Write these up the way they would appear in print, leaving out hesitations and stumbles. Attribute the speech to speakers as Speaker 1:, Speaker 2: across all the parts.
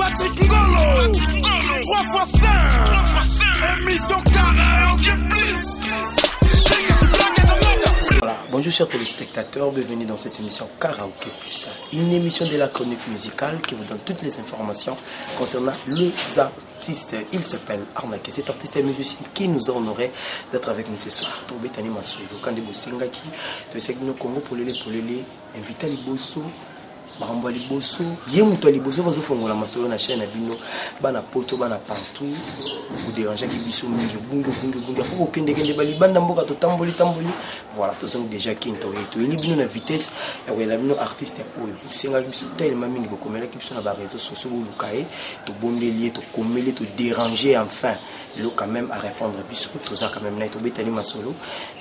Speaker 1: Patrick Ngolo, 3x5, émission carré,
Speaker 2: Voilà. Bonjour chers téléspectateurs, bienvenue dans cette émission Karaoké Plus. Une émission de la chronique musicale qui vous donne toutes les informations concernant les artistes. Il s'appelle Arnaqué, cet artiste est musicien qui nous a honoré d'être avec nous ce soir. Tobetani Masolo, Kande Bosingaki, Tosegno Congo pour les invité à Liboso. Baramba liboso yemuto liboso bazo fongola masolo na chaîne abino bana poto bana partout vous déranger ki biso mingi bungu pour kende balibanda mboka to tamboli voilà to sont déjà kinto to ini bino na vitesse ya la bino artiste oyo singa biso tellement mingi bokomela ki biso na ba réseaux sociaux lukae to bondelier to komele to déranger enfin le quand même à répondre biso to ça quand même na to betani masolo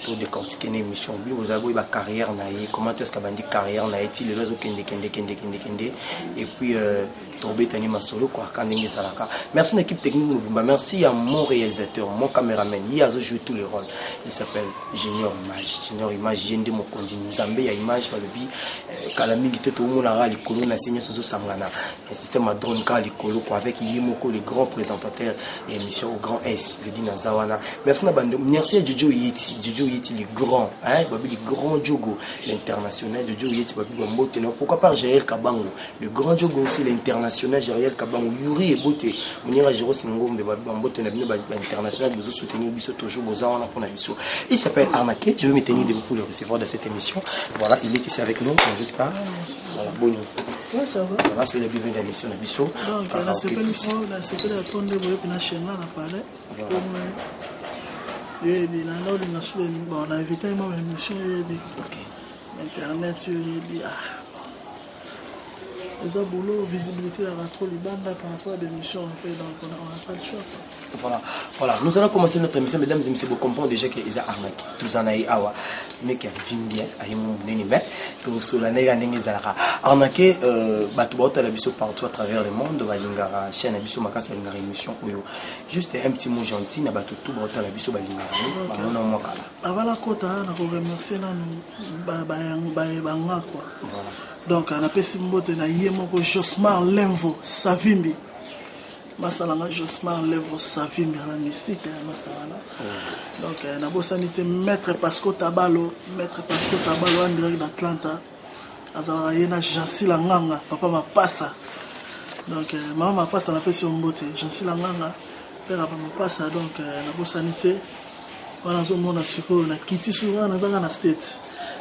Speaker 2: to décortiquer une émission bi vous avez ba carrière na ye comment est-ce que bandi carrière na est-il le réseau kende et puis Tobetani Masolo quoi quand ndenge salaka. Merci l'équipe technique Mobimba, merci à mon réalisateur, mon caméraman, il a joué tous les rôles. Il s'appelle Junior Image, Jende Mokondi Nzambe ya image par le bi Kalami Gite to mona ra likolo na signé soso sangana. Un système à drone ka likolo quoi avec Yimoko le grand présentateur et émission au grand S, le dit Nazawana. Merci na bande, merci à Jojo Yeti le grand, hein, babi le grand Jogo, l'international Jojo Yeti babi Mbote. Pourquoi pas Jaël Kabango, le grand Jogo aussi l'international Jaël Kabango, Yuri et Bote, Mounira Jiro Singombe Mbote na bino international besoin soutenir biso toujours bozawana pour na biso. Il s'appelle Arnaqué, je vais me tenir debout pour le recevoir de cette émission. Voilà, il est ici avec nous jusqu'à voilà, bonjour.
Speaker 3: Ouais, ça va.
Speaker 2: Voilà, c'est le bienvenu de l'émission de Bisso.
Speaker 3: Donc, la seconde fois, la seconde fois, on est na chaîne là, on a parlé. Et bien, on a invité moi une émission internet, les aboulot, visibilité à la trop libanda par rapport à des missions en fait, donc on n'a pas le choix.
Speaker 2: Voilà, nous allons commencer notre émission, mesdames et messieurs, vous comprenez déjà qu'il y a Arnaqué. Tous en avez awa, mais qui a fini bien, aïe mon nénimé, tout sur la nègre n'est pas Arnaqué, batoubaota la biso partout à travers le monde, balingara chaîne biso makas balingara émission oyo. Juste un petit mot gentil, na batou tout baota la biso balingara. Mon nom mokala.
Speaker 3: Avant la côte, on a remercié nous banga quoi.
Speaker 2: Voilà.
Speaker 3: Donc, on a fait Simbote na Yemoko Josmar Lemvo Savimbi. Masalanga Josmar Lemvo Savimbi à la mystique. Donc, on a beau sanité Maître Pasco Tabalo en direct d'Atlanta. Azara Yena Jansi Langanga, papa ma passa. Donc, maman ma passa on a fait Simbote. Jansi Langanga, père papa ma passa. Donc, on a beau sanité. On a zo mona suko na kiti souvent na zanga na States.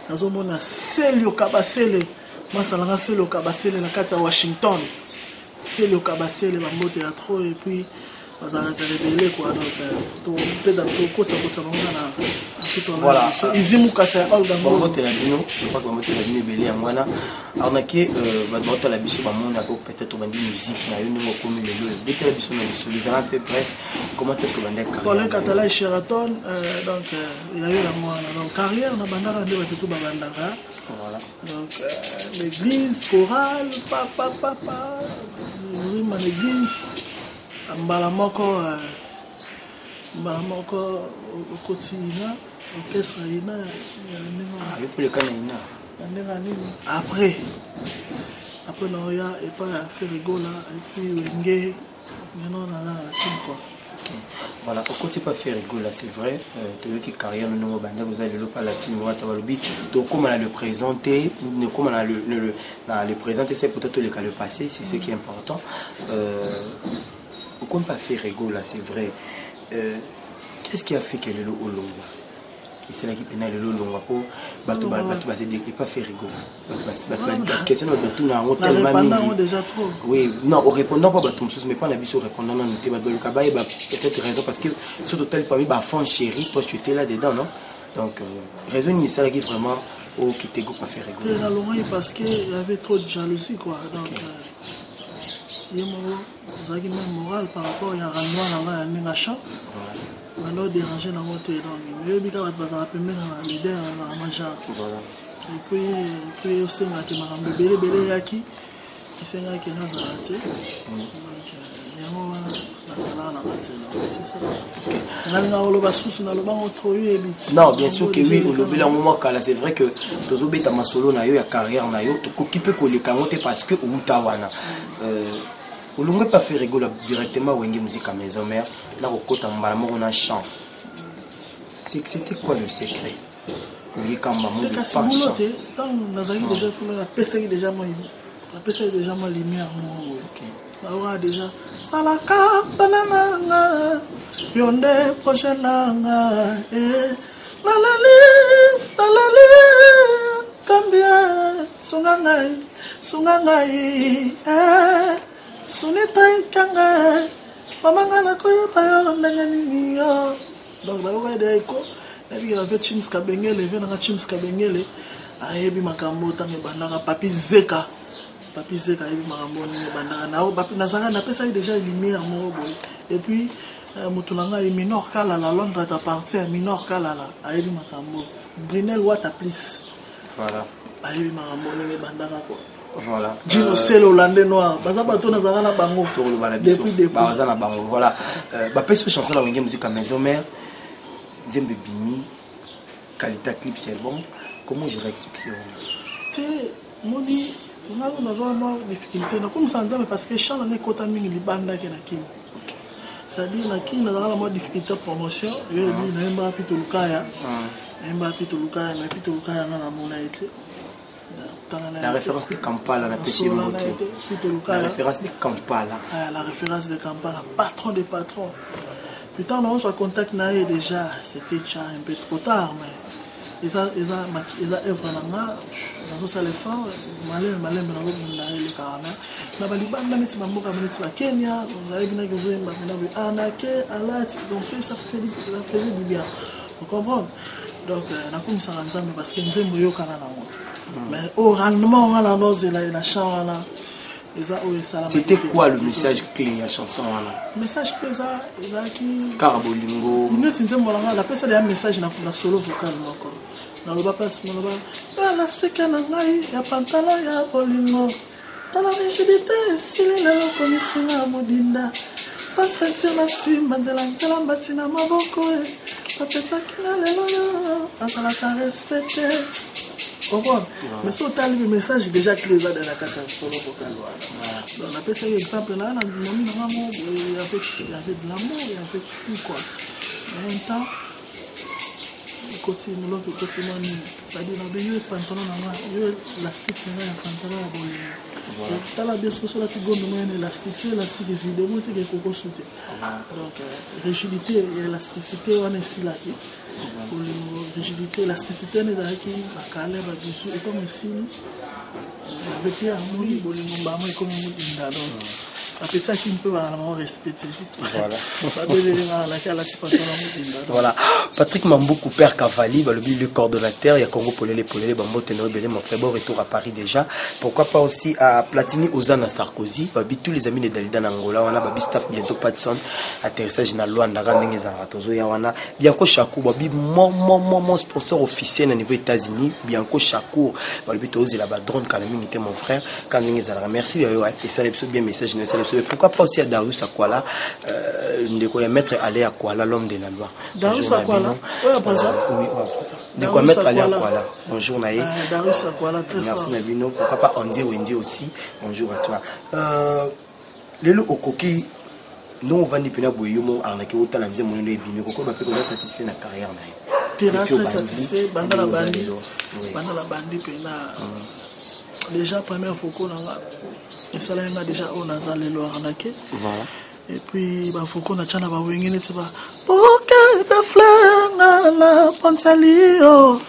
Speaker 3: On a zo mona Selio Kabasele. Moi, ça l'a lancé le Kabasele la carte à Washington. C'est le Kabasele, ma moto est trop et puis ça a révélé quoi. Donc, peut-être dans le côté, ça va
Speaker 2: voilà.
Speaker 3: Izimu Kassa, all dans
Speaker 2: le moto. Je crois que mon moto est venu belé à moi. Arnaqué, votre la biso, mon abo peut-être au musique, na une mot comme le lieu. Dès que la biso na biso, les arabes bref, comment est-ce que vous avez
Speaker 3: pour le Catalan Sheraton, donc il y a eu la moi. Donc carrière, on a bandara de tout bandara.
Speaker 2: Voilà.
Speaker 3: Donc l'église, chorale, papa, oui, mon église, Mbalamoko, au quotidien, orchestre,
Speaker 2: le Canada.
Speaker 3: Après, Noya et pas faire rigoler et puis Wenge, maintenant on a la team quoi.
Speaker 2: Voilà, au côté pas faire rigoler, c'est vrai. Tu veux que carrière nous nous bande, vous allez le pas la team ou atabalubi. Donc comme on a le présenté, comme on a le présenter, c'est peut-être le cas le passé, c'est ce qui est important. Comme pas faire rigoler, c'est vrai. Qu'est-ce qui a fait que le Olonga? C'est là qui pénale le long pour bateau et pas faire rigoler. La question de tout n'a tellement
Speaker 3: déjà trop.
Speaker 2: Oui, non, au répondant pas bateau mais pas la biso répondant non t'es pas le cabas peut-être raison parce que surtout tel parmi ba fond chéri toi tu étais là dedans non donc raison ni ça là qui vraiment au qui te go pas faire rigoler.
Speaker 3: La longue parce que il y avait trop de jalousie quoi donc il y a même moral par rapport à Ranoir dans la chambre. Alors déranger dans votre donc mais bien quand vous avez permis à leader à manger et puis aussi on a été marrant belé yaki qui s'est là qui est dans la tête donc yamo la sala na tête c'est ça là on le va sous na le banc trop
Speaker 2: non bien sûr que oui on le bela moment kala c'est vrai que tozobeta masolo na yo ya carrière na yo to qui peut coller kamote parce que utawana Vous ne pas faire rigoler directement au musique à maison mère. Là, au côté on a chant. C'était quoi le secret? Oui, quand maman de pas chant.
Speaker 3: Tant Nazari déjà pour la PC déjà moi. La PC déjà moi lumière moi. OK. Déjà salaka banana yonde prochaine nanga lalali kambia sungangai sunita kanga mama ngana ko payo ndangani yo donc ba ko de ko na bi la Chims Kabengele venanga Chims Kabengele ayebi makambo tange bananga papi zeka yebi makambo ni bananga na papi nazanga na pesa déjà lumière mo boy et puis mutulanga e minor kala la Londres t'appartient minor kala la ayebi makambo Brunel Wata please
Speaker 2: voilà
Speaker 3: ayebi makambo ni bananga ko
Speaker 2: voilà
Speaker 3: Gino Selo Hollandais noir baza bato nazanga na bango depuis
Speaker 2: baza na bango voilà ba pesa chanson la wenge musique à maison mère Djembe Bini qualité clip c'est bon comment je succès
Speaker 3: te moni on a une difficulté na comme ça nzambe parce que chant na kota mingi libanda ke na kin ça dit na kin na la difficulté promotion yo bi na mba pito lukaya na mona ete
Speaker 2: la référence de Kampala na péché moté la référence de Kampala
Speaker 3: patron des patrons. Putain, on se contact déjà, c'était déjà un peu trop tard, mais ils ont œuvre là, dans ça les femmes, malin, les caramels. Na baliban na meti mamboka meti ba Kenya, on a bien que vous m'avez anaké alati, donc ça faisait du bien. Vous comprenez? Donc na comme ça nzambe parce que nzembo yo kana na moi. Mais au rendement on a la dose la chambre là.
Speaker 2: C'était quoi le message clé de la chanson?
Speaker 3: Le message clé, c'est qui
Speaker 2: Carabolingo.
Speaker 3: La personne a un message dans la solo vocal. Dans le bas, la stick à la pantalon, il y a Bolingo. Dans la rigidité, s'il est là, comme ici, à Modinda. Sans sentir la sim, Banzela, Batina, Maboko. Papeta qui n'a le respecté. Mais si on a le message déjà que les a dans la carte solo vocal. Donc on appelle ça exemple là, il y avait de l'amour, il y avait tout quoi. En même temps, continue, c'est-à-dire on a bien pantalon l'élastique c'est un pantalon à bon. T'as la bien sur la petite gomme de l'élastique est vidéo, c'est des cocos sautés. Donc rigidité et élasticité on est ici là. Pour rigidité, élasticité, on est là qui va caler, va dessus, et comme ici, avec les harmonies, il comme une dame. Après ça, qui peut vraiment respecter.
Speaker 2: Voilà. Patrick Mamboukou, père Cavali, le coordonnateur, il y a Congo Polélé, Bambo Ténor, Belé, mon très beau retour à Paris déjà. Pourquoi pas aussi à Platini, Ozana Sarkozy, tous les amis de Dalida Angola, on a Babi Staff, bientôt Patson, atterrissage dans Luanda, Randeng Zaratozo, Yawana, Bianco Chakou, Babi, mon sponsor officiel au niveau États-Unis, Bianco Chakou, Babi Tozi, là-bas, drone, Kalamine était mon frère, Kandeng Zara. Merci, et ça, c'est bien message, pourquoi pas aussi à Darius Akwala, maître Allé Akwala, l'homme de la loi.
Speaker 3: Darius Akwala, oui, après ça.
Speaker 2: De quoi mettre Allé Akwala. Bonjour Naïe.
Speaker 3: Darius Akwala, très fort.
Speaker 2: Merci Nabino. Pourquoi pas Andy Wendy aussi. Bonjour à toi. Lelo Okoki, nous on va n'y pénal bouillon, arnaquer autant la deuxième moyenne de bimé. Pourquoi on a satisfait la carrière Naïe?
Speaker 3: Très satisfait. Bandala Bandi, pénal. Déjà, première fois qu'on a. Et ça, on a déjà arnaqué.
Speaker 2: Voilà.
Speaker 3: Et puis, il faut qu'on a tchana ba wengene teba. Bouquet de fleurs, la pontalio.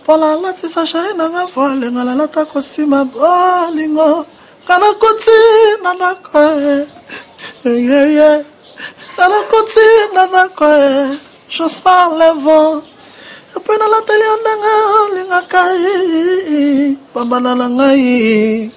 Speaker 3: Pour la latte, ça chaîne à la voile, à la ta costume, bolingo. Kanakoti, nanako. Yeah. Kanakoti, nanako. J'ose parler vent. Et puis, dans la télé, on a lingakai. Bambana langai.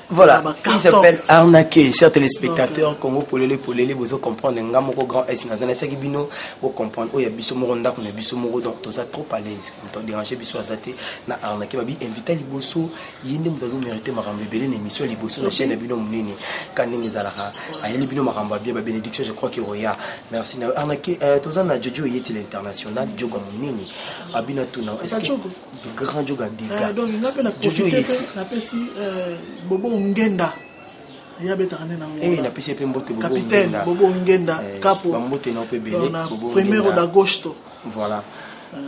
Speaker 2: Voilà, il s'appelle Arnaqué, chers téléspectateurs, Congo Polélé, vous comprenez, Ngamoko Grand S, Nazana Sagibino, vous comprenez, il y a Bissou Moronda, on a Bissou Moro, donc tout ça trop à l'aise, on t'a dérangé Bissou Azate, na Arnaqué, Babi, invité Liboso, Yende Moudazou mérité Marambe Belé, l'émission Liboso, la chaîne Abino Mounini, Kaning Zalara, Ayeli Bino Maramba, Bien, bénédiction, je crois qu'il y a, merci, Arnaqué, tout ça, na Jojo Yeti l'international, Djogo Mounini, Abina Tuna, est-ce que grand Djogo Diga.
Speaker 3: pe na profiter na pesi Bobo Ngenda ya betane na
Speaker 2: ngona na pesi pe mbote Bobo
Speaker 3: capitaine Bobo Ngenda capo
Speaker 2: mbote na pe belé
Speaker 3: Bobo 1er d'agosto
Speaker 2: voilà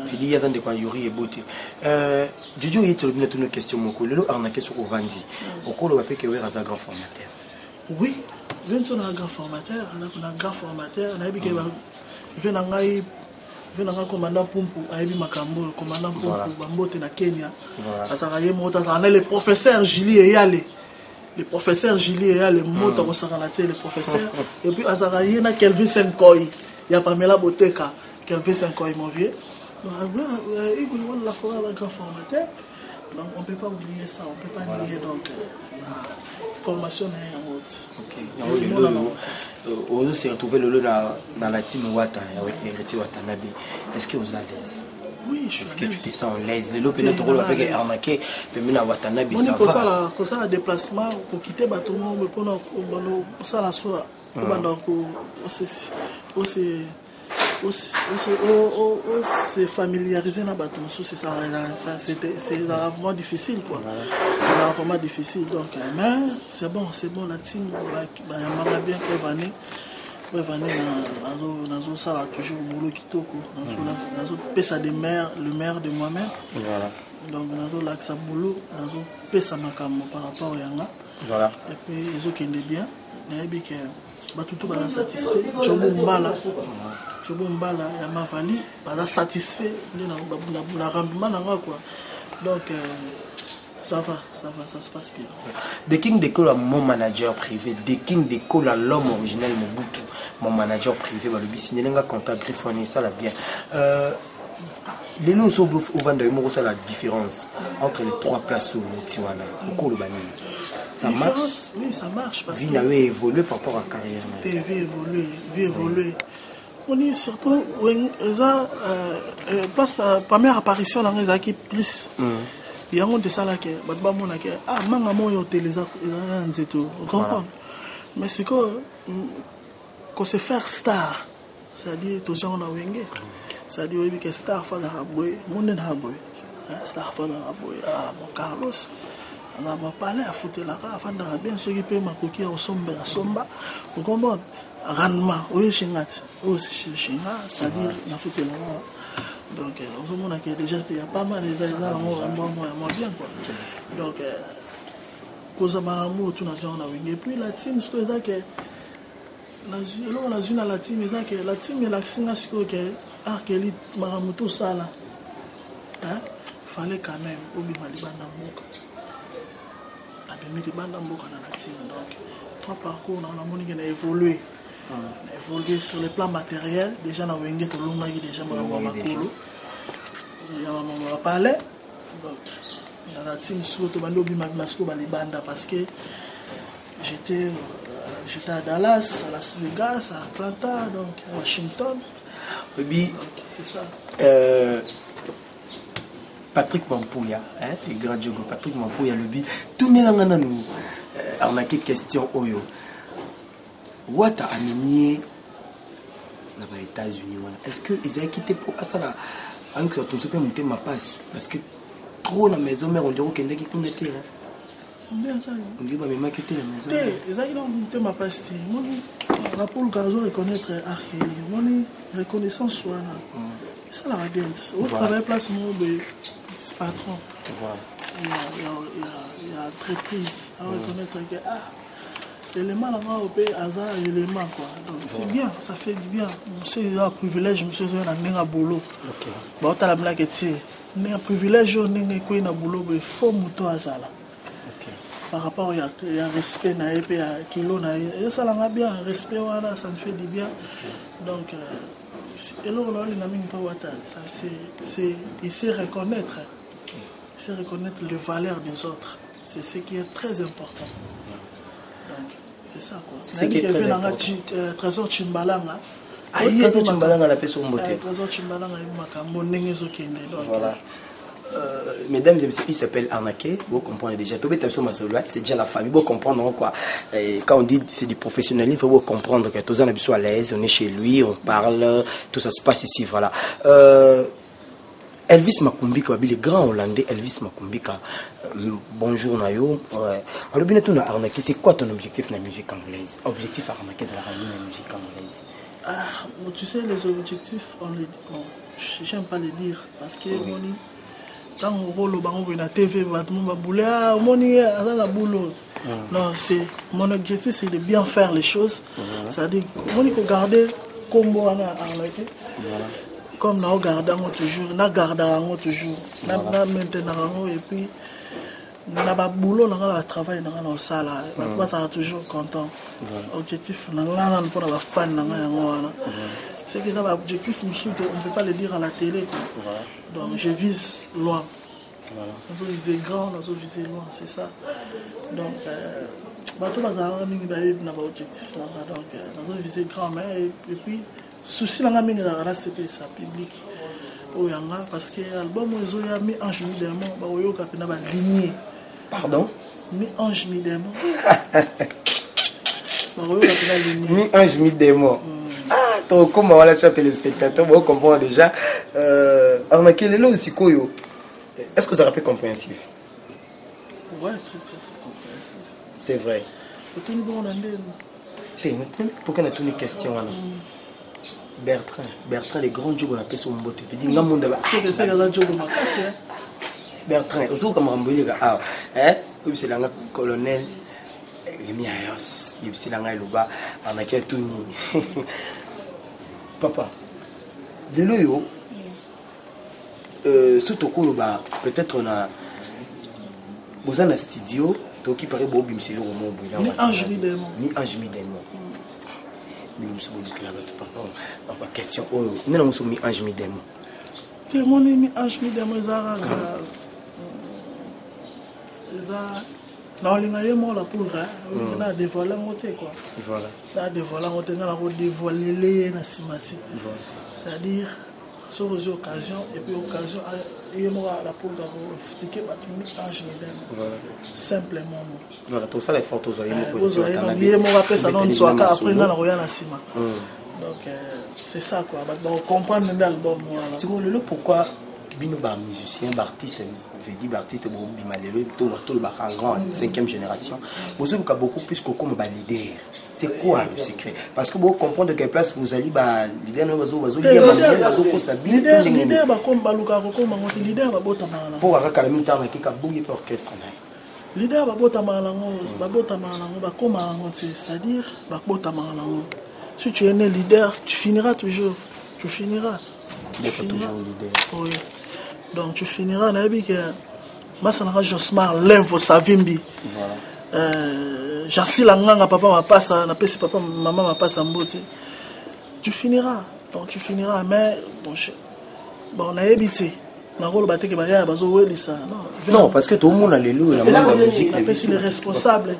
Speaker 2: Fidi ya zande kwa yuri ebote Jojo yitolo bina tuna question moko lelo arnaquer sur ovandi okolo bape ke wera za grand formateur
Speaker 3: oui Vincent un grand formateur on a un grand formateur on a bien venangai commandant Pumpu ayebi makambo commandant Pumpu bambote na Kenya asaka ye mota na le professeur Julie Eyale le professeur Julie Eyale mota ko saka na le professeur et puis asaka ye na Kelvin Senkoy ya Pamela Boteka Kelvin Senkoy mon vieux il voulait la forêt avec grand formateur donc on peut pas oublier ça on peut pas nier donc formation en haute
Speaker 2: on s'est retrouvé dans la team Wata héritier Watanabe est-ce que vous êtes à l'aise
Speaker 3: oui je suis
Speaker 2: est-ce que tu te sens à l'aise le peut-être rôle avec arnaqué mais na Watanabe ça
Speaker 3: va on ça déplacement pour quitter bâtiment mais pour ça la soir c'est familiariser na bato c'est ça c'est vraiment difficile quoi c'est vraiment difficile donc mais c'est bon la team ba yamanga bien que vanner nazo ça va toujours boulot kitoko nazo pesa de le maire de moi-même
Speaker 2: voilà
Speaker 3: donc nazo l'axe boulot nazo pesa makambo par rapport au yanga
Speaker 2: voilà
Speaker 3: et puis ils ont bien na bi que batutu ba satisfait Chobo Mbala ya Mavali pas satisfait na rendement nanga quoi donc ça va ça se passe bien
Speaker 2: The King Dekola mon manager privé The King Dekola l'homme original Mobutu mon manager privé va le signer nga contact griffonné ça la bien les lots au vendre mo ça la différence entre les trois places au Tiwana au le banini ça marche
Speaker 3: oui ça marche parce
Speaker 2: que vie avait évolué par rapport à carrière
Speaker 3: vie évolué on est surtout place la première apparition dans les équipes plus il y a un de ça là que batba mona que manga moyo teleza nzeto comprendre mais c'est que se faire star c'est-à-dire tout ça on a wenge c'est-à-dire oui que star fa da boy monde na boy star fa da boy mon Carlos on va parler à foutre la ca afin de bien s'occuper ma coquille au somba vous comprenez rendement oui chingat chinga c'est-à-dire la foutre la donc on se montre que déjà il y a pas mal les moi bien quoi donc cause maramu tout nation na wingi et puis la team ce que ça que la la team ça que la team la singa ce que Kelly maramu tout ça là hein fallait quand même obima libanda mboka abimi libanda mboka na la team donc trois parcours on a moni que évolué sur le plan matériel déjà na wenge to longa déjà maramu makolo ya maman parler donc dans la team surtout bando obima masko balibanda parce que j'étais à Dallas, à Las Vegas, à Atlanta, donc à Washington.
Speaker 2: Oui,
Speaker 3: c'est ça.
Speaker 2: Patrick Mampouya, le grand Diogo, Patrick Mampouya, le bi. Tout le monde nous arnaqué question Oyo. What a amené les États-Unis? Est-ce qu'ils ont quitté pour ça là? Avec ça, tout ce que monter ma passe parce que trop la maison mère on dirait qu'il y a qui connaît.
Speaker 3: Bien ça.
Speaker 2: On dit bah mais ma quitter la maison.
Speaker 3: Les aïeux ont monté ma passe. La pour le gazo reconnaître archéologie. Mon reconnaissance soit là. Ça la radiance. Au travail place mon c'est patron. Il y a entreprise à reconnaître que l'élément là au pays hasard élément quoi. Donc c'est bien, ça fait du bien. C'est un privilège monsieur un boulot. OK. Bah tu la blague est un privilège on est quoi na boulot il faut muto azala. Par rapport il y a respect na épée à kilo na et ça l'a bien respect voilà ça me fait du bien donc et là on a une amie pas wata ça c'est il sait reconnaître les valeurs des autres c'est ce qui est très important donc c'est ça quoi
Speaker 2: c'est qui est très important
Speaker 3: trésor Chimbalanga
Speaker 2: trésor Chimbalanga la personne beauté
Speaker 3: trésor Chimbalanga il m'a kamoné ezokende donc
Speaker 2: voilà. Mesdames et messieurs, il s'appelle Arnaqué, vous comprenez déjà. C'est déjà la famille, vous comprenez quoi. Et quand on dit c'est du professionnalisme, il faut vous comprendre que tous on est à l'aise, on est chez lui, on parle, tout ça se passe ici, voilà. Elvis Makumbika, le grand Hollandais Elvis Makumbika. Bonjour Nayo. Alors bien tout na arnaqué, c'est quoi ton objectif dans la musique anglaise? Objectif arnaqué dans la musique anglaise.
Speaker 3: Ah, tu sais les objectifs, j'aime pas les dire parce que quand on roule au banc na TV, tout le monde va bouler, ah, la boulot. Non, c'est mon objectif, c'est de bien faire les choses. C'est-à-dire, on faut garder comme on a arnaqué. Comme nous gardons toujours, nous gardons toujours, nous maintenons et puis nous avons boulot, nous avons travail, nous avons ça là, nous sommes toujours contents. L'objectif, nous avons pour nos fans, c'est que notre objectif, on ne peut pas le dire à la télé. Donc je vise loin. Nous visons grand, nous visons loin, c'est ça. Donc, nous avons un objectif, nous avons visé grand, et puis souci la mingi la c'est ça public oyanga parce que album ozo ya mi ange mi démon ba oyoka pena ba ligné
Speaker 2: pardon
Speaker 3: mi ange mi démon ba oyoka pena ligné
Speaker 2: mi ange mi démon ah to comme voilà chers téléspectateurs vous comprenez déjà arnaqué le aussi koyo est-ce que vous avez rappelé compréhensif?
Speaker 3: Ouais, très compréhensif,
Speaker 2: c'est vrai
Speaker 3: c'est une bonne année
Speaker 2: c'est pourquoi on a une question là. Bertrand, les grands jours qu'on appelle son mbote. Je dis, Bertrand, aussi comme Rambouli, c'est le colonel Rémi Ayos, c'est le Luba, on a quel tout Papa, de l'eau, surtout peut-être on a besoin d'un studio, donc il paraît beau, c'est le roman.
Speaker 3: Ni Ange mi démon.
Speaker 2: Nous sommes en question. Nous avons mis Ange mi démon.
Speaker 3: Tu mon ami Ange mi démon non, il y a moi là pour là dévoiler monter quoi.
Speaker 2: Voilà.
Speaker 3: Là dévoiler monter là dévoiler les nasimati. C'est-à-dire sur les occasions et puis occasion et moi là pour expliquer pas tout Ange mi démon. Simplement.
Speaker 2: Voilà, tout ça les photos
Speaker 3: vous voyez moi après ça non soit après dans la royale nasima. Donc c'est ça quoi. On comprend même l'album voilà.
Speaker 2: Tu vois le pourquoi bino ba musicien artiste je dis artiste bon bimalelo tout le grand 5e génération vous avez beaucoup plus que comme ba leader c'est quoi le secret parce que vous comprenez de quelle place vous allez ba leader no bazo ko sabi
Speaker 3: leader ba comme baluka ko comme leader ba bota mala
Speaker 2: pour aka la minta ma kika bouye pour orchestre na
Speaker 3: leader ba bota mala ba comme c'est-à-dire ba bota mala si tu es né leader tu finiras toujours toujours
Speaker 2: leader
Speaker 3: oui. Donc tu finiras que Massanara Josmar Lenvo Savimbi. Voilà. Jansi Langanga papa ma passe na pesi papa maman ma passe en beauté. Tu finiras. Donc tu finiras mais bon on a évité. Na rôle baté que baya bazo welisa.
Speaker 2: Non, parce que tout le monde a les loups la musique
Speaker 3: les responsables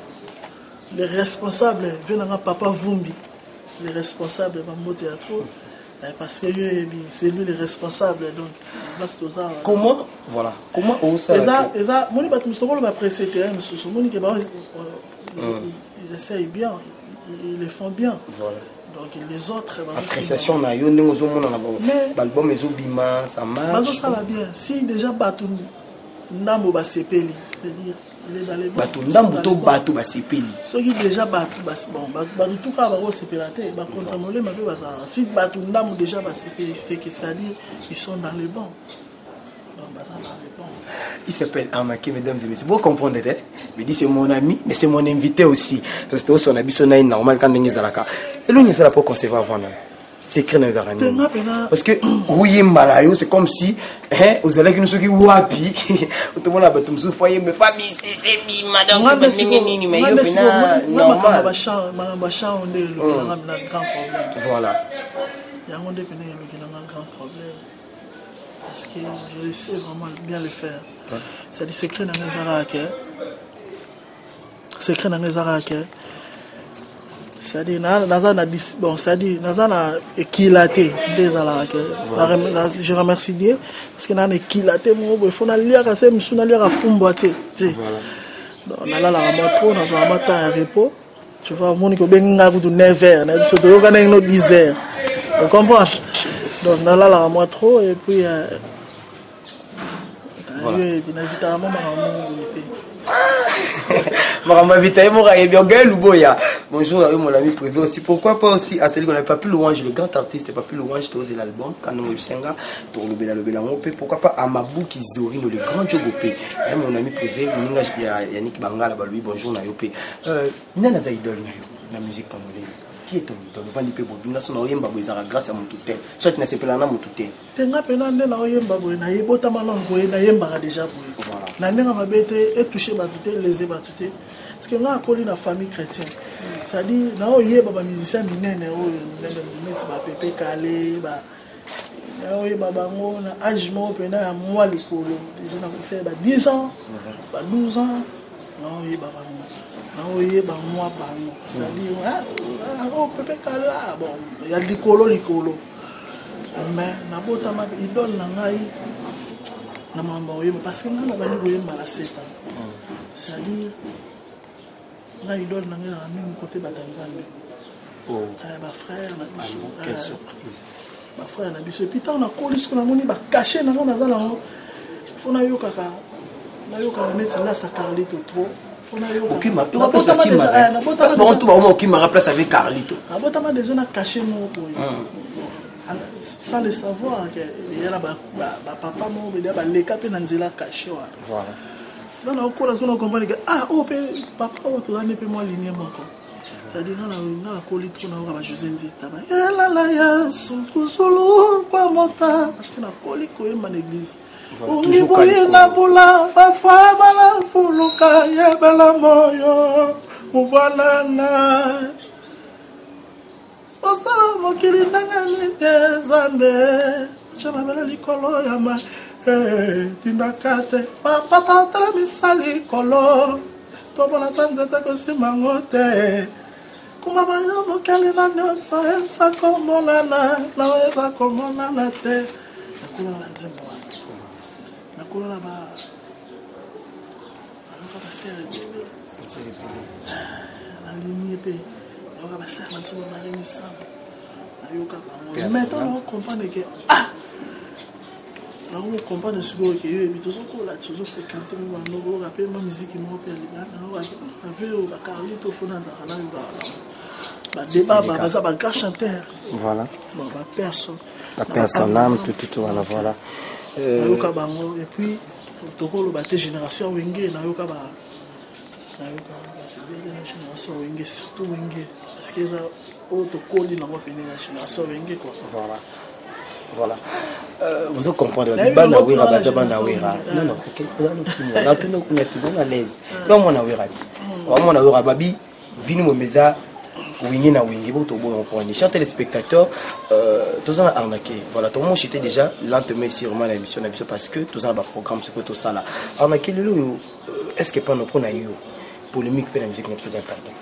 Speaker 3: viennent papa Vumbi. Les responsables va monter à trop. Parce que c'est lui le responsable donc
Speaker 2: comment voilà comment on ça
Speaker 3: moni bat mustoko ba précédé mususu moni que ils essayent bien ils le font bien
Speaker 2: voilà
Speaker 3: donc les autres
Speaker 2: appréciation na yo ndenge ozomona na album ezobima ça marche
Speaker 3: ça va bien si déjà batu ndambo ba sepeli c'est-à-dire
Speaker 2: bato ndambo to bato basepeli
Speaker 3: soki déjà bato bon bato tout cas ba sepelaté ba contrôler ma ba ça si bato ndambo déjà basepeli c'est que ça dit ils sont dans les bons donc ça dans les bons
Speaker 2: il s'appelle Arnaqué mesdames et messieurs vous comprenez mais dit c'est mon ami mais c'est mon invité aussi parce que son habit son normal quand ndenge zalaka et l'on ça la pour concevoir avant c'est écrit dans les araignées parce que oui malayo c'est comme si vous allez que nous qui wapi tout le monde a battu nous foyer mais famille c'est madame c'est nini mais yo bina normal
Speaker 3: ba chant on est le grand problème
Speaker 2: voilà
Speaker 3: il y a un monde qui est un grand problème parce que je sais vraiment bien le faire c'est des secrets dans les araignées secret dans les araignées c'est-à-dire bon c'est-à-dire nazana équilaté des alaké je remercie Dieu parce que na équilaté mo il faut na lire assez musuna lire à fumboité voilà donc on a la moto on a vraiment temps à repos tu vois mon ko benga ku 9h na biso to kana no 10h tu comprends donc on a la moto et puis
Speaker 2: Bonjour à mon ami privé aussi. Pourquoi pas aussi à celui qu'on n'avait pas plus louange, le grand artiste, pas plus louange, tu osé l'album, Kanon Yusenga, pourquoi pas à Mabou Kizorino, le grand Jogopé. Mon ami privé, Yannick Bangala, lui, bonjour Nayope. Nana Zaïdol, la musique congolaise. Qui est ton idole? Vandi pe bobinga so na oyemba boizara grâce à mon touté. Soit tu n'as pas mon touté.
Speaker 3: Tenga pena nde na oyemba boy na yebota malongo na yemba déjà boy.
Speaker 2: Voilà.
Speaker 3: Na ndenga mabete et toucher ba touté les ba touté. Parce que nga akoli na famille chrétienne. C'est-à-dire na oyeba ba musicien minene o ndenge mesi ba pepe kale ba na oyeba bango na âge mo pena ya moi likolo. Déjà na ko ba 10 ans, ba 12 ans. Na oyeba bango. Oui, bah moi, bah non. C'est-à-dire, on peut pas caler là. Bon, il y a l'icolo. Mais, na bota ma idole na ngai. Na mamba oui, parce que na bani boye mala 7 ans. C'est-à-dire, na idole na ngai na même côté ba Tanzanie. Oh. Ba frère na biso.
Speaker 2: Quelle surprise.
Speaker 3: Ba frère na biso. Puis tant na colis ko na moni ba caché na na za na. Faut na yo kaka. Na yo kaka mettre là ça Carlito trop.
Speaker 2: Aucune place avec Carlito. Parce que tout moment aucune place avec Carlito.
Speaker 3: Abotama déjà na caché mon sans le savoir que il y a là papa mon il y a les capes dans nzela caché voilà. C'est là encore là qu'on comprend que papa auto là ne peut moi ligner moko. Ça dit na la colite na ba José Nzita ba la la ya solo kwa monta parce que na colite ko en église. Ungibuye na bula bafama la fuluka yebela moyo mubanana osala mokili nangani tezambe chababela likolo ya ma tindakate papa tala misali kolo tobona tanzeta kosimango te kuma bayo mokili na nyosa esa komonana na esa komonana te nakula na nzembo nakula na ba nakaba sere na ligne pe nakaba sere na solo na remisa nayoka bango maintenant on comprend que on comprend ce que yo ebito soko la toujours fréquenter mo bano rappeler ma musique mo pe libana avec au Carlito fona za kana ba débat ba za ba grand chanteur
Speaker 2: voilà
Speaker 3: bon ba personne
Speaker 2: la personne âme tout voilà
Speaker 3: nayoka bango et puis tokolo ba te génération wenge nayoka ba génération wenge surtout wenge parce que là tokoli na mo pene la génération wenge quoi
Speaker 2: voilà vous comprenez bana wera baza bana wera non là tout nous est à l'aise donc mon wera mon wera babi vini mo meza wingi na wingi pour tout bon point chers téléspectateurs tous en arnaqué voilà tout le monde j'étais déjà lentement sûrement l'émission parce que tous en bas programme ce photo ça là arnaqué le est-ce que pas nous prendre yo polémique pour la musique n'est très important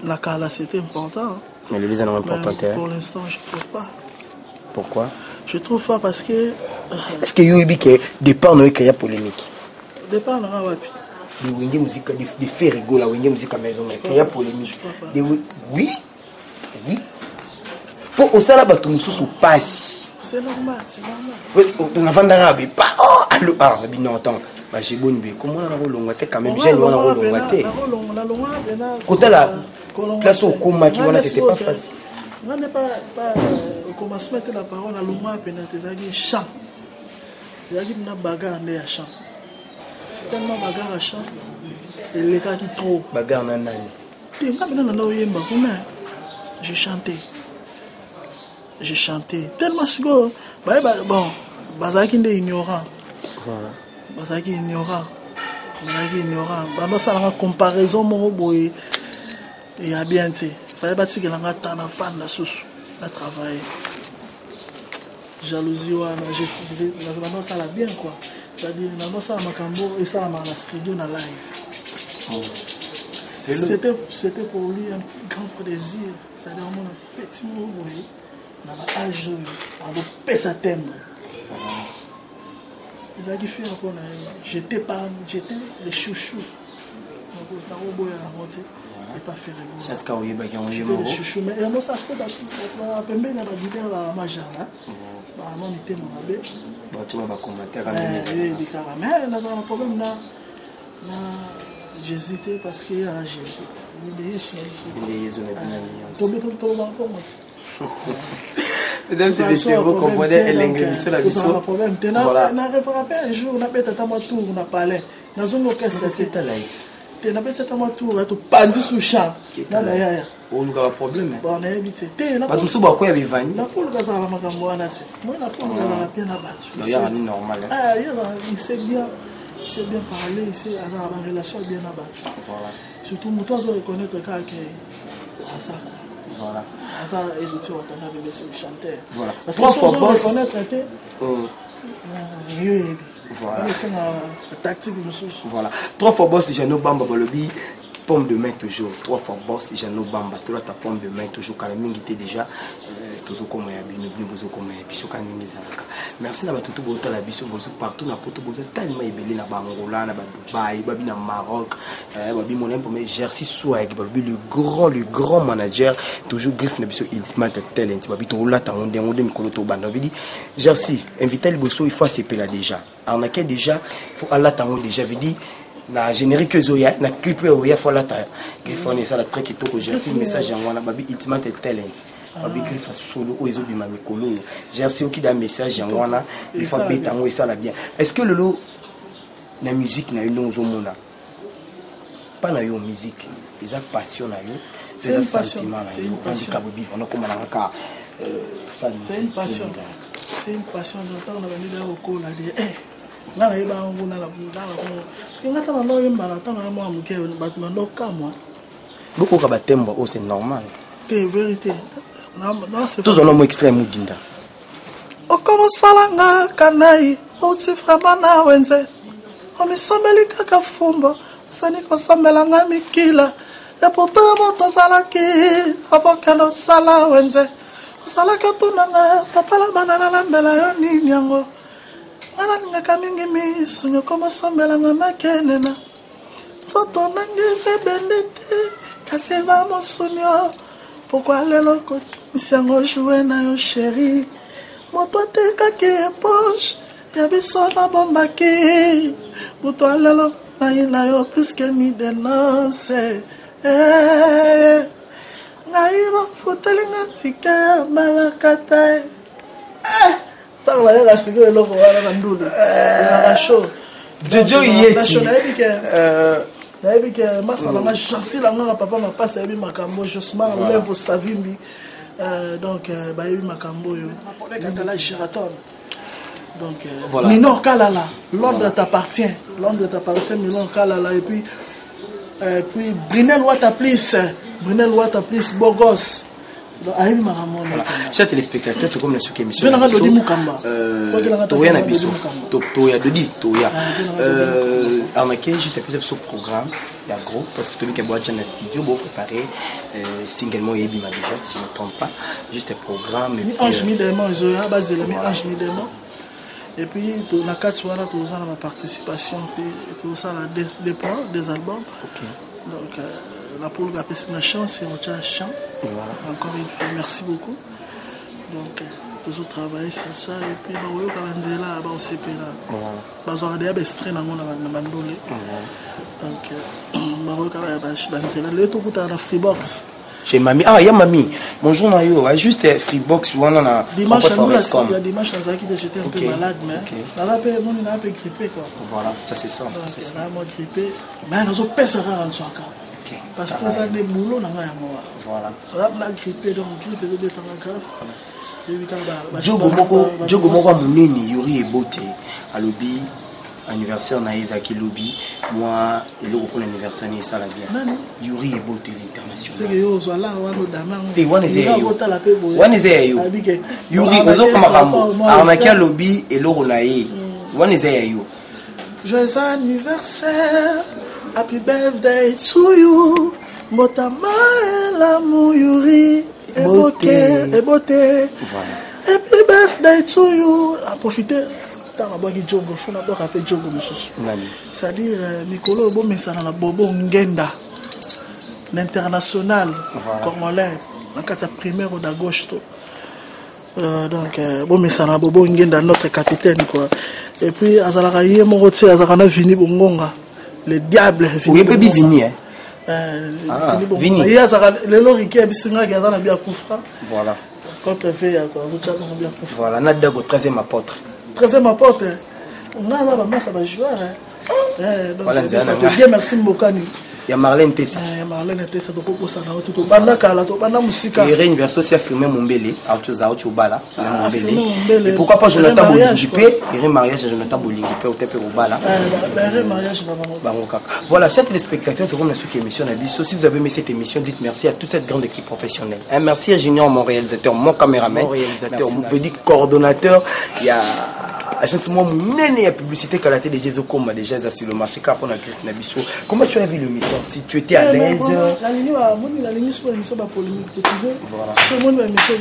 Speaker 3: la cala c'était important
Speaker 2: mais le les est important
Speaker 3: pour l'instant je trouve pas
Speaker 2: pourquoi
Speaker 3: je trouve pas parce que
Speaker 2: est-ce que yo que dépend de qu'il y a polémique
Speaker 3: dépend na wapi
Speaker 2: de wenge musique de faire rigoler wenge musique à maison mais qu'il y a polémique oui pour au sala bato mususu passe
Speaker 3: c'est normal
Speaker 2: on a vendu arabe pas allo non attends bah j'ai bonne bien comment on a rolongate quand même j'ai on a rolongate côté là place au coma qui voilà c'était pas facile
Speaker 3: on n'est pas comment se mettre la parole à l'omma pena tezaki chant yaki na bagarre à chant c'est tellement bagarre à chant et les gars qui trop
Speaker 2: bagarre na nani
Speaker 3: tinga bena na oyemba kuna j'ai chanté tellement sigo bon bazaki nde ignorant
Speaker 2: voilà
Speaker 3: bazaki ignorant bano salanga comparaison mo boye et a bien tu fallait bâtir que l'anga tana fan la sous la travail jalousie wana j'ai bano ça la bien quoi c'est-à-dire bano ça makambo et ça na studio na live c'était pour lui un grand plaisir c'est-à-dire mon petit mot boye na ba âge on va pesa thème ils a dit faire quoi j'étais les chouchous donc na roboya na moté et pas faire
Speaker 2: c'est ce qu'il y a
Speaker 3: les chouchous mais non ça se peut pas pembe na ba guitare ba majana Vraiment, il était mon abbé.
Speaker 2: Bon, tu m'as commentaire à
Speaker 3: mais on a un problème là. J'hésitais parce qu'il y a Jésus.
Speaker 2: Mesdames et messieurs, vous comprenez, elle est la mission.
Speaker 3: Voilà. On a refrappé un jour, on a fait un tour, on a parlé. Dans une orchestre,
Speaker 2: c'était light.
Speaker 3: On a fait un tour, on a pendu sous le champ.
Speaker 2: On a un problème.
Speaker 3: Bon, on a évité.
Speaker 2: Pas tout ça, pourquoi il y avait Vanny?
Speaker 3: La foule, ça va me camboire. Moi, la foule, elle a bien abattu.
Speaker 2: Il y a un normal.
Speaker 3: Ah, il sait bien. Il sait bien parler, il sait avoir une relation bien abattue.
Speaker 2: Voilà.
Speaker 3: Surtout, moi, je dois reconnaître que ça.
Speaker 2: Voilà.
Speaker 3: Ça, il est sur le chanteur.
Speaker 2: Voilà.
Speaker 3: Parce que si on reconnaître,
Speaker 2: voilà.
Speaker 3: C'est une tactique de nous.
Speaker 2: Voilà. 3 fois boss, j'ai nos bamba bolobi. Pomme de main toujours. 3 fois boss, j'ai nos bamba. Tu as ta pomme de main toujours. Quand même, il était déjà. Merci à tout le monde partout na poto bozo tellement ébélé na Angola na Dubaï babi na Maroc babi mon premier Jersey Swag babi le grand manager toujours griffe na biso Ultimate Talent babi to la ta onde mikolo to banda vidi Jersey invité le bosso il faut accepter là déjà arnaquer déjà il faut Allah ta onde déjà vidi na générique zoya na clip oya faut la ta il faut ne ça la très kitoko Jersey message en wana babi Ultimate Talent babi griffe solo o ezo bima mikolo Jersey qui da message en wana il faut bétango et ça la bien est-ce que le la musique na yo ozomona pas na yo musique ils ont passion na yo c'est un sentiment
Speaker 3: c'est une passion
Speaker 2: on a comme
Speaker 3: c'est une passion c'est une passion j'entends on a venu là au col là de na yeba nguna la parce que ngata na loyo mbala tanga mo amuke batuma ndoka moi
Speaker 2: beaucoup ka batembo oh c'est normal
Speaker 3: c'est vérité non c'est
Speaker 2: tous on a mo extrême mudinda
Speaker 3: okoma salanga kanai oti vraiment na wenze omisomeli kaka fumbo sani kosomela nga mikila et pourtant moto salaki avokano sala wenze salaki tunanga papa la banana la mbela yo nini yango ana ngaka mingi misunyo koma somela nga makenena soto nangi se bendete kasi za mosunyo pourquoi lelo ko siango jouer na yo chérie moto tekaki poche ya biso na bombaki moto alelo na yo plus que mi denonce ngai bafuteli nga tike ya malakata ntango bayaka sikoyo eloko wana na ndule elaka show
Speaker 2: jojo yeti
Speaker 3: nayebi ke masala nga chancile nga papa mapasi ayebi makambo Josmar Levo Savimbi donc bayebi makambo oyo apolekatala Sheraton donc voilà. Minor Kalala Londres t'appartient Minor Kalala et puis Brunel Wataplis beau gosse ayebi makambo
Speaker 2: voilà. Chers téléspectateurs tout comme la souke émission
Speaker 3: toya
Speaker 2: na biso toya dodi toya arnaqué juste après ce programme il y a gros parce que tout le monde est dans le studio pour préparer singlement et bima déjà si je ne me trompe pas juste un programme et
Speaker 3: puis Ange Midemo Zoya basé la Ange Midemo et puis la 4 soirs tout ça ma participation puis tout ça la des plans des albums donc la pour la petite chance c'est un chant encore une fois merci beaucoup donc toujours travailler sur ça et puis baoyo kabanzela ba osepela bazwa des extraits na ngona na mandole donc baoyo kabanzela le to kuta na Freebox
Speaker 2: chez mamie il y a mamie bonjour na yo juste Freebox wana na
Speaker 3: dimanche il y a dimanche ça qui j'étais un peu malade mais là après mon a un peu grippé quoi
Speaker 2: voilà ça c'est ça c'est ça
Speaker 3: moi grippé mais nous pèse rare en soaka parce que ça des boulot na nga yango
Speaker 2: voilà
Speaker 3: là grippé donc grippe de betanga grave
Speaker 2: Jogo moko muneni Yuri Ebote alobi anniversaire na Isaki Lobi moi eloko pour l'anniversaire ni ça la bien Yuri Ebote l'international
Speaker 3: c'est que yo zo là wano damang
Speaker 2: te wana ze yo Yuri ozo kama kambo arnaqué Lobi eloko na ye wana ze yo
Speaker 3: joyeux anniversaire happy birthday to you motama la Yuri Ebote
Speaker 2: voilà.
Speaker 3: Happy birthday to you. À profiter dans la boîte de Jogo, faut d'abord appeler Jogo monsieur. C'est-à-dire Mikolo bo mesana na bobo ngenda. L'international congolais dans la primaire de gauche to. Donc bon mais ça n'a bobo ngenda notre capitaine quoi. Et puis azalaka yé moko tse azakana Vini Bongonga. Le diable
Speaker 2: Vini. Oui, Vini hein.
Speaker 3: Vini. Il y a le lori qui a bisinga qui a dans la bien koufra.
Speaker 2: Voilà.
Speaker 3: Contre fait quoi, vous avez bien koufra.
Speaker 2: Voilà, Nadago 13e apôtre.
Speaker 3: 13e apôtre. On a là ça va jouer donc voilà, bien merci Mbokani.
Speaker 2: Il y a Marlène Tessa.
Speaker 3: Il y a Marlène Tessa, donc on s'en a tout. Banda Kala, to banda musika.
Speaker 2: Et Reine Verso aussi a filmé Mombele, Auto Bala, Mombele. Et pourquoi pas Jonathan Bolingipé, Iré mariage Jonathan Bolingipé au Tepe Bala.
Speaker 3: Iré mariage
Speaker 2: Bangokak. Voilà, chers téléspectateurs, tout le monde a suivi l'émission Nabiso. Si vous avez aimé cette émission, dites merci à toute cette grande équipe professionnelle. Merci à Junior, mon réalisateur, mon caméraman, mon coordonnateur. Il y a agence moi il y a publicité qu'à la télé déjà sur le marché car on a créé Nabiso. Comment tu as vu l'émission? Si tu étais à l'aise?
Speaker 3: La ligne sur l'émission pas polémique. Voilà. Ce monde l'émission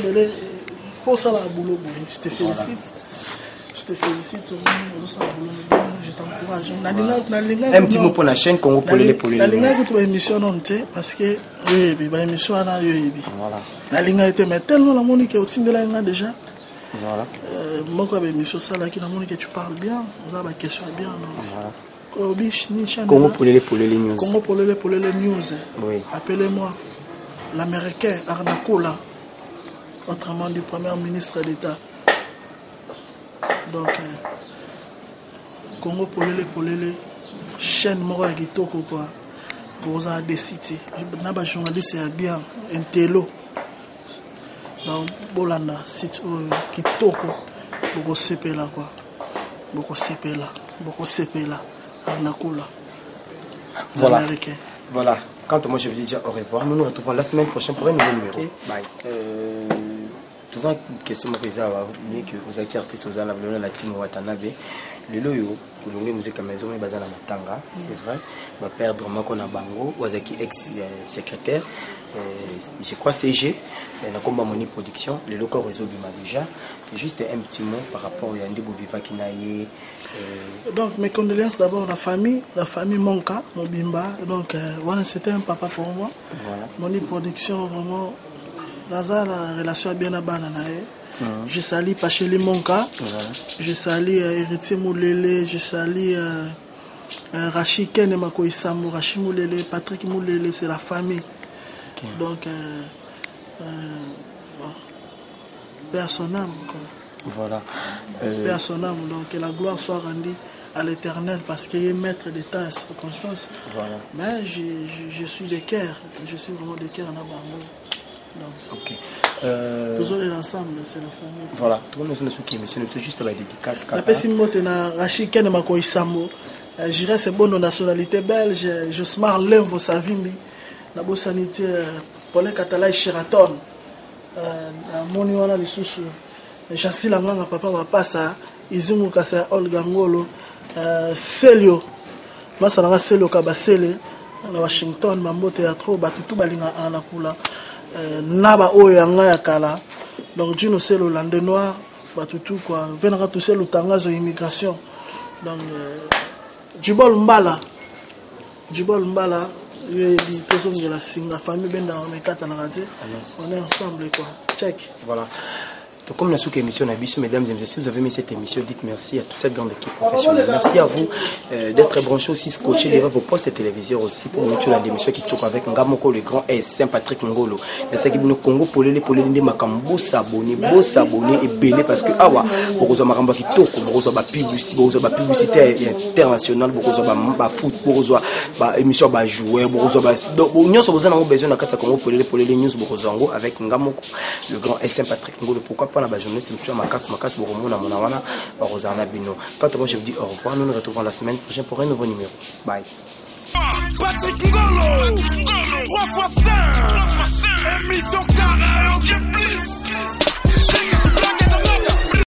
Speaker 3: pour ça la boulot. Je te félicite. Je te félicite. Je t'encourage.
Speaker 2: Un petit mot pour la chaîne Congo pour les
Speaker 3: La ligne est une émission non parce que oui, l'émission a voilà. La ligne était mais tellement la monique est au-dessus de la ligne déjà. Voilà. Moi quand l'émission ça là qui la monique tu parles bien, vous avez des questions bien non. Voilà.
Speaker 2: Congo pour les news.
Speaker 3: Congo pour les news.
Speaker 2: Oui.
Speaker 3: Appelez-moi l'américain Arnakola, autrement du premier ministre d'État. Donc Congo pour les chaîne Moro Kitoko quoi. Vous avez des sites. Naba journaliste est bien un télo. Donc Bolanda site Kitoko beaucoup CP là quoi. Beaucoup CP là. Arnakola.
Speaker 2: Voilà. Voilà. Quand moi je vous dis déjà au revoir, nous nous retrouvons la semaine prochaine pour un nouveau numéro. Okay. Bye. Toujours une question que vous avez artiste aux la team Watanabe. Le loyo, le musique à maison, il la matanga, c'est vrai. Va perdre Makona Bango, Wazaki ex-secrétaire. Je crois CG, la combat Moni Production, le local réseau du déjà. Juste un petit mot par rapport à Yandi Bouviva qui n'a eu.
Speaker 3: Donc mes condoléances d'abord la famille Monka, Mobimba. Donc c'était un papa pour moi. Voilà. Moni Production vraiment. Dans la relation bien à Bananae. Je salue Pacheli Monka. Voilà. Je salue Héritier Moulele. Je salue Rachid Ken et Makoy Samou. Rachid Moulele, Patrick Moulele, c'est la famille. Okay. Donc, paix à son âme.
Speaker 2: Voilà.
Speaker 3: Paix à son âme. Donc, que la gloire soit rendue à l'éternel parce qu'il est maître des temps et circonstances. Voilà. Mais je suis de cœur. Je suis vraiment de cœur en Abango.
Speaker 2: Ok.
Speaker 3: Toujours l'ensemble, c'est la famille.
Speaker 2: Voilà. Tout le monde est émission, c'est juste la dédicace.
Speaker 3: La personne qui a Rachid Ken Makoy Samou. Je dirais c'est bonne nationalité belge. Josmar Lenvo Savimbi. La bonne sanité pour les Catalans Sheraton. Moni wana lisusu. Jansi Langanga papa mapasa. Izumu Kasa Olga Ngolo. Celio. Masalanga Celio Kabasele. Na Washington Mambo Théâtre batutu balinga anakula. Naba oyanga ya kala. Donc Dino c'est le landais noir batutu quoi. Venaka tout c'est le tangazo immigration. Donc Djibol Mbala. La famille on est ensemble quoi. Check.
Speaker 2: Voilà. Donc, comme la émission mesdames et messieurs, si vous avez mis cette émission, dites merci à toute cette grande équipe professionnelle. Merci à vous d'être branchés aussi, scotchés derrière vos postes téléviseurs aussi pour nous la démission qui tourne avec Ngamoko le grand et Saint-Patrick Ngolo. Merci à vous Congo pour les Makambo s'abonner, et belé parce que vous avez qui tourne, vous avez publicité internationale, vous avez foot, vous avez émission jouer, vous avez besoin de Congo pour les news avec Ngamoko le grand et Saint-Patrick Ngolo. Pourquoi pas la journée, c'est M. Makas Boromona Monawana, Rosana Bino. Quant à moi, je vous dis au revoir. Nous nous retrouvons la semaine prochaine pour un nouveau numéro. Bye.
Speaker 1: Patrick Ngolo, 3x5, émission